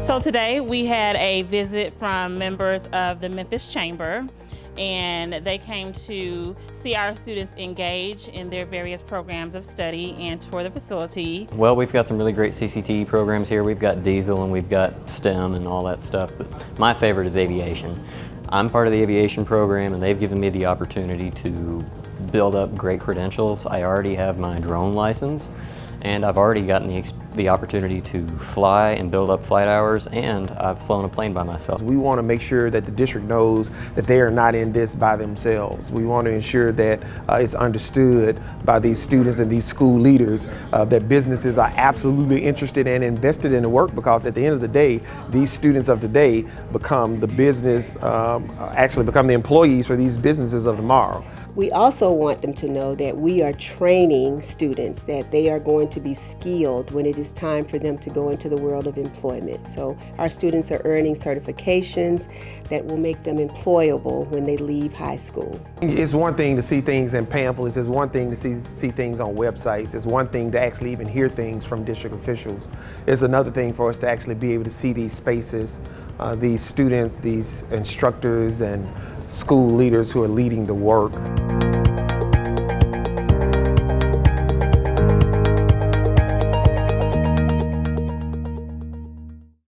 So today we had a visit from members of the Memphis Chamber, and they came to see our students engage in their various programs of study and tour the facility. Well, we've got some really great CCTE programs here. We've got diesel and we've got STEM and all that stuff, but my favorite is aviation. I'm part of the aviation program and they've given me the opportunity to build up great credentials. I already have my drone license and I've already gotten the opportunity to fly and build up flight hours, and I've flown a plane by myself. We want to make sure that the district knows that they are not in this by themselves. We want to ensure that it's understood by these students and these school leaders that businesses are absolutely interested and invested in the work, because at the end of the day, these students of today become the business, actually become the employees for these businesses of tomorrow. We also want them to know that we are training students, that they are going to be skilled when it is time for them to go into the world of employment. So our students are earning certifications that will make them employable when they leave high school. It's one thing to see things in pamphlets, it's one thing to see things on websites, it's one thing to actually even hear things from district officials. It's another thing for us to actually be able to see these spaces, these students, these instructors and school leaders who are leading the work.